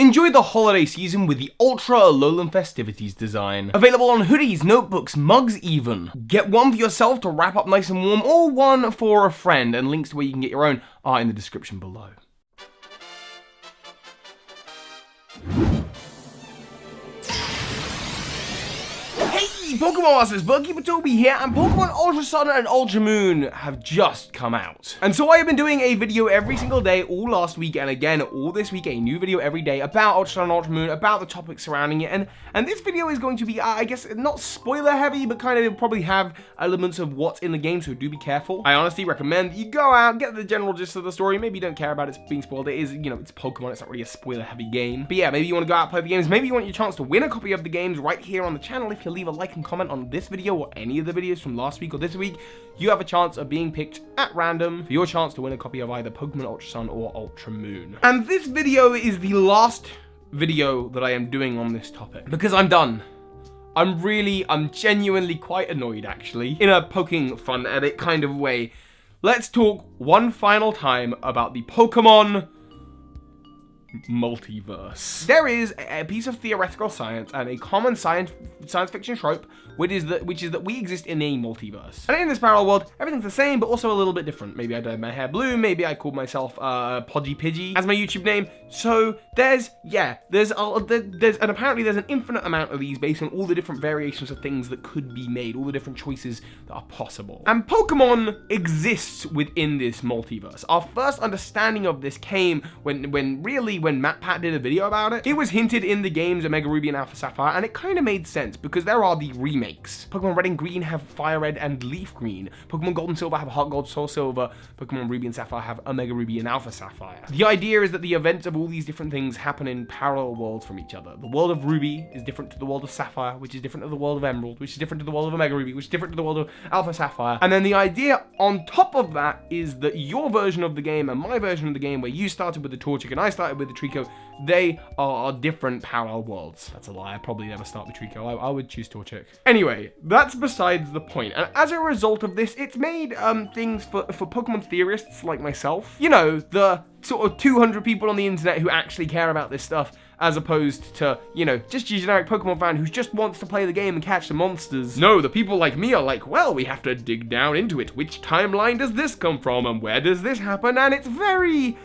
Enjoy the holiday season with the Ultra Alolan Festivities design. Available on hoodies, notebooks, mugs even. Get one for yourself to wrap up nice and warm, or one for a friend, and links to where you can get your own are in the description below. Pokemon Masters, Bookkeeper Toby here, and Pokemon Ultra Sun and Ultra Moon have just come out. And so I have been doing a video every single day all last week, and again all this week, a new video every day about Ultra Sun and Ultra Moon, about the topics surrounding it, and this video is going to be, I guess, not spoiler heavy, but kind of probably have elements of what's in the game, so do be careful. I honestly recommend that you go out, get the general gist of the story. Maybe you don't care about it being spoiled. It is, you know, it's Pokemon, it's not really a spoiler heavy game. But yeah, maybe you want to go out and play the games. Maybe you want your chance to win a copy of the games right here on the channel. If you leave a like and comment on this video or any of the videos from last week or this week, you have a chance of being picked at random for your chance to win a copy of either Pokemon Ultra Sun or Ultra Moon. And this video is the last video that I am doing on this topic because I'm done. I'm genuinely quite annoyed, actually, in a poking fun at it kind of way. Let's talk one final time about the Pokemon Multiverse. There is a piece of theoretical science and a common science fiction trope, which is that we exist in a multiverse. And in this parallel world, everything's the same, but also a little bit different. Maybe I dyed my hair blue, maybe I called myself Podgy Pidgey as my YouTube name. So there's and apparently there's an infinite amount of these based on all the different variations of things that could be made, all the different choices that are possible. And Pokemon exists within this multiverse. Our first understanding of this came when MatPat did a video about it. It was hinted in the games Omega Ruby and Alpha Sapphire, and it kind of made sense because there are the remakes. Pokemon Red and Green have Fire Red and Leaf Green. Pokemon Gold and Silver have Heart Gold, Soul Silver. Pokemon Ruby and Sapphire have Omega Ruby and Alpha Sapphire. The idea is that the events of all these different things happen in parallel worlds from each other. The world of Ruby is different to the world of Sapphire, which is different to the world of Emerald, which is different to the world of Omega Ruby, which is different to the world of Alpha Sapphire. And then the idea on top of that is that your version of the game and my version of the game, where you started with the Torchic and I started with the Trico, they are different parallel worlds. That's a lie. I'd probably never start with Trico. I would choose Torchic. Anyway, that's besides the point. And as a result of this, it's made things for Pokemon theorists like myself. You know, the sort of 200 people on the internet who actually care about this stuff, as opposed to, you know, just your generic Pokemon fan who just wants to play the game and catch the monsters. No, the people like me are like, well, we have to dig down into it. Which timeline does this come from? And where does this happen? And it's very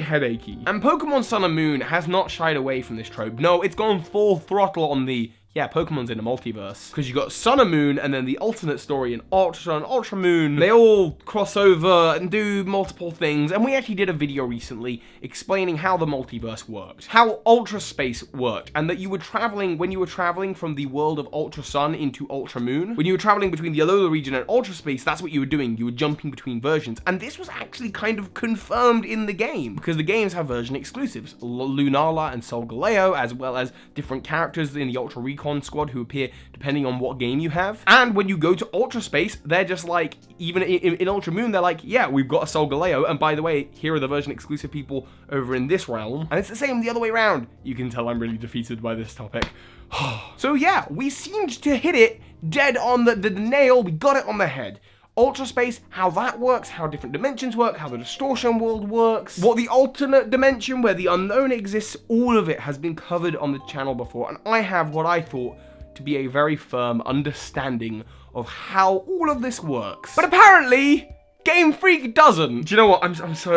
headachy. And Pokemon Sun and Moon has not shied away from this trope. No, it's gone full throttle on the, yeah, Pokemon's in a multiverse. Because you got Sun and Moon, and then the alternate story in Ultra Sun, Ultra Moon. They all cross over and do multiple things. And we actually did a video recently explaining how the multiverse worked. How Ultra Space worked. And that you were traveling, when you were traveling from the world of Ultra Sun into Ultra Moon, when you were traveling between the Alola region and Ultra Space, that's what you were doing. You were jumping between versions. And this was actually kind of confirmed in the game. Because the games have version exclusives. Lunala and Solgaleo, as well as different characters in the Ultra Recon squad who appear depending on what game you have. And when you go to Ultra Space, they're just like, even in Ultra Moon, they're like, yeah, we've got a Solgaleo, and by the way, here are the version exclusive people over in this realm. And it's the same the other way around. You can tell I'm really defeated by this topic. So yeah, we seemed to hit it dead on the nail. We got it on the head. Ultra Space, how that works, how different dimensions work, how the distortion world works, what the alternate dimension where the unknown exists, all of it has been covered on the channel before, and I have what I thought to be a very firm understanding of how all of this works. But apparently, Game Freak doesn't. Do you know what? I'm so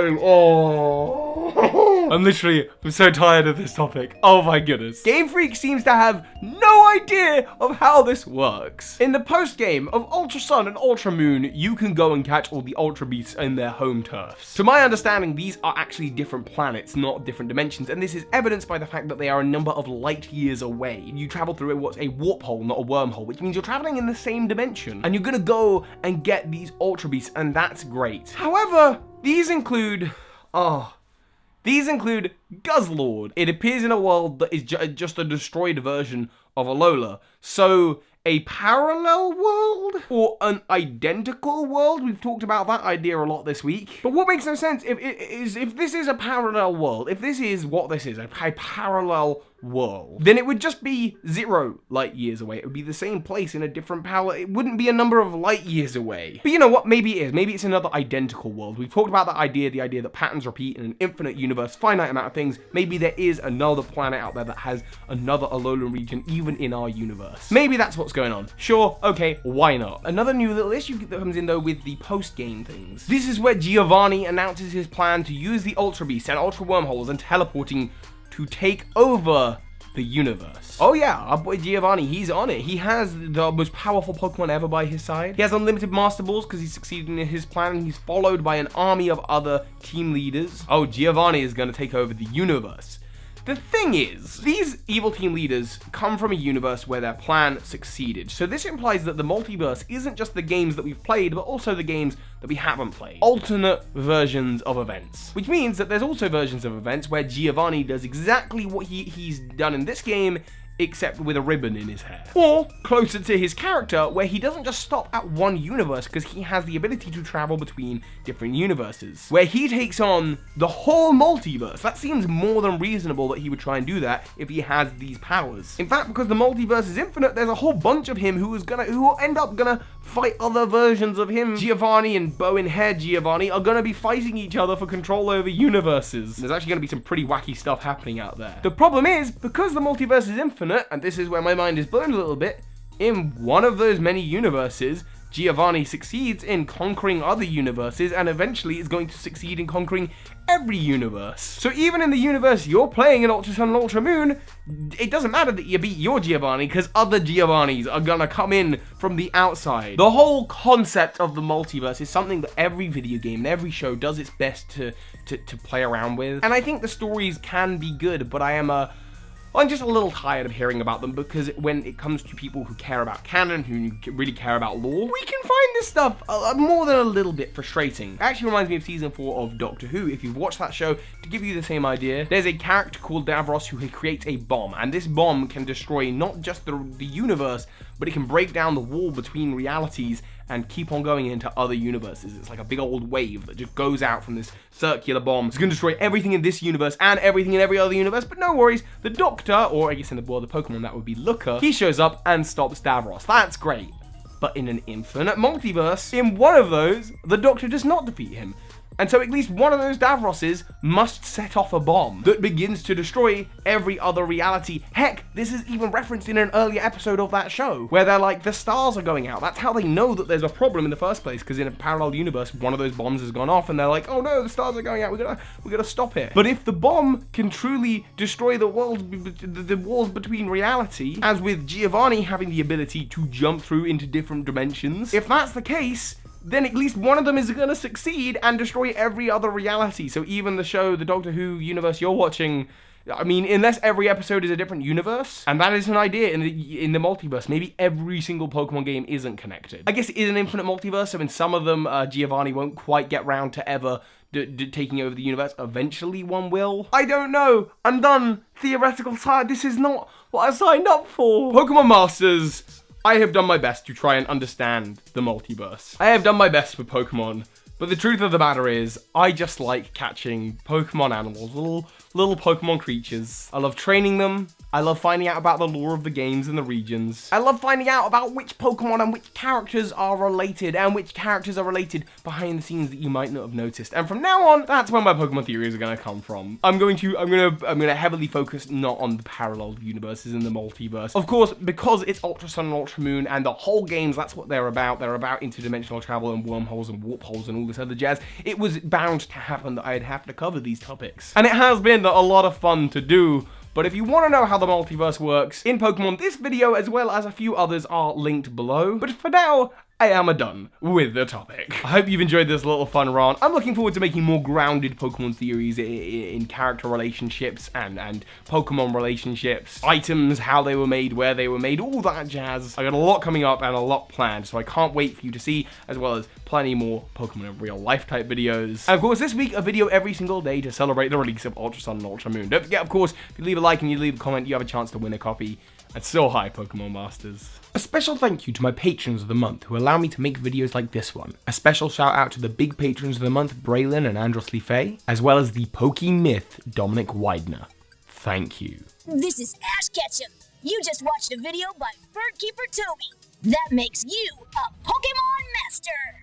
tired of this topic. Oh my goodness. Game Freak seems to have no idea of how this works. In the post-game of Ultra Sun and Ultra Moon, you can go and catch all the Ultra Beasts in their home turfs. To my understanding, these are actually different planets, not different dimensions, and this is evidenced by the fact that they are a number of light years away. You travel through what's a warp hole, not a wormhole, which means you're traveling in the same dimension, and you're gonna go and get these Ultra Beasts, and that's great. However, these include Guzzlord. It appears in a world that is just a destroyed version of Alola. So a parallel world or an identical world. We've talked about that idea a lot this week. But what makes no sense if this is a parallel world, if this is what this is, a parallel world, then it would just be 0 light years away. It would be the same place in a different parallel. It wouldn't be a number of light years away. But you know what? Maybe it is. Maybe it's another identical world. We've talked about that idea, the idea that patterns repeat in an infinite universe, finite amount of things. Maybe there is another planet out there that has another Alolan region, even in our universe. Maybe that's what's going on. Sure, okay, why not? Another new little issue that comes in though with the post-game things. This is where Giovanni announces his plan to use the Ultra Beasts and Ultra Wormholes and teleporting to take over the universe. Oh yeah, our boy Giovanni, he's on it. He has the most powerful Pokemon ever by his side. He has unlimited Master Balls because he's succeeded in his plan, and he's followed by an army of other team leaders. Oh, Giovanni is going to take over the universe. The thing is, these evil team leaders come from a universe where their plan succeeded. So this implies that the multiverse isn't just the games that we've played, but also the games that we haven't played. Alternate versions of events. Which means that there's also versions of events where Giovanni does exactly what he's done in this game, except with a ribbon in his hair. Or, closer to his character, where he doesn't just stop at one universe because he has the ability to travel between different universes, where he takes on the whole multiverse. That seems more than reasonable that he would try and do that if he has these powers. In fact, because the multiverse is infinite, there's a whole bunch of him who will end up gonna fight other versions of him. Giovanni and bow in hair Giovanni are gonna be fighting each other for control over universes. There's actually gonna be some pretty wacky stuff happening out there. The problem is, because the multiverse is infinite, and this is where my mind is blown a little bit, in one of those many universes, Giovanni succeeds in conquering other universes and eventually is going to succeed in conquering every universe. So even in the universe you're playing in Ultra Sun and Ultra Moon, it doesn't matter that you beat your Giovanni because other Giovannis are gonna come in from the outside. The whole concept of the multiverse is something that every video game and every show does its best to play around with. And I think the stories can be good, but I'm just a little tired of hearing about them because when it comes to people who care about canon, who really care about lore, we can find this stuff more than a little bit frustrating. It actually reminds me of season 4 of Doctor Who. If you've watched that show, to give you the same idea, there's a character called Davros who creates a bomb, and this bomb can destroy not just the universe, but it can break down the wall between realities and keep on going into other universes. It's like a big old wave that just goes out from this circular bomb. It's going to destroy everything in this universe and everything in every other universe, but no worries. The Doctor, or I guess in the world of Pokemon that would be Looker, he shows up and stops Davros. That's great. But in an infinite multiverse, in one of those, the Doctor does not defeat him. And so at least one of those Davroses must set off a bomb that begins to destroy every other reality. Heck, this is even referenced in an earlier episode of that show, where they're like, the stars are going out. That's how they know that there's a problem in the first place, because in a parallel universe, one of those bombs has gone off, and they're like, oh no, the stars are going out, we gotta stop it. But if the bomb can truly destroy the walls between reality, as with Giovanni having the ability to jump through into different dimensions, if that's the case, then at least one of them is going to succeed and destroy every other reality. So even the show, the Doctor Who universe you're watching, I mean, unless every episode is a different universe, and that is an idea in the multiverse, maybe every single Pokemon game isn't connected. I guess it is an infinite multiverse, so in some of them, Giovanni won't quite get round to ever taking over the universe. Eventually one will. I don't know. I'm done. Theoretical side. This is not what I signed up for. Pokemon Masters, I have done my best to try and understand the multiverse. I have done my best with Pokemon, but the truth of the matter is, I just like catching Pokemon animals, little Pokemon creatures. I love training them. I love finding out about the lore of the games and the regions. I love finding out about which Pokemon and which characters are related, and which characters are related behind the scenes that you might not have noticed. And from now on, that's where my Pokemon theories are gonna come from. I'm gonna heavily focus not on the parallel universes in the multiverse. Of course, because it's Ultra Sun and Ultra Moon, and the whole games, that's what they're about. They're about interdimensional travel and wormholes and warp holes and all this other jazz. It was bound to happen that I'd have to cover these topics. And it has been a lot of fun to do. But if you want to know how the multiverse works in Pokemon, this video as well as a few others are linked below. But for now, I am done with the topic. I hope you've enjoyed this little fun rant. I'm looking forward to making more grounded Pokemon theories in character relationships and Pokemon relationships, items, how they were made, where they were made, all that jazz. I got a lot coming up and a lot planned, so I can't wait for you to see, as well as plenty more Pokemon in real life type videos. And of course, this week, a video every single day to celebrate the release of Ultra Sun and Ultra Moon. Don't forget, of course, if you leave a like and you leave a comment, you have a chance to win a copy. And so hi, Pokemon Masters. A special thank you to my patrons of the month who allow me to make videos like this one. A special shout out to the big patrons of the month, Braylinn and Andros Faye, as well as the Pokemyth, Dominik Weidner. Thank you. This is Ash Ketchum. You just watched a video by Birdkeeper Toby. That makes you a Pokemon Master.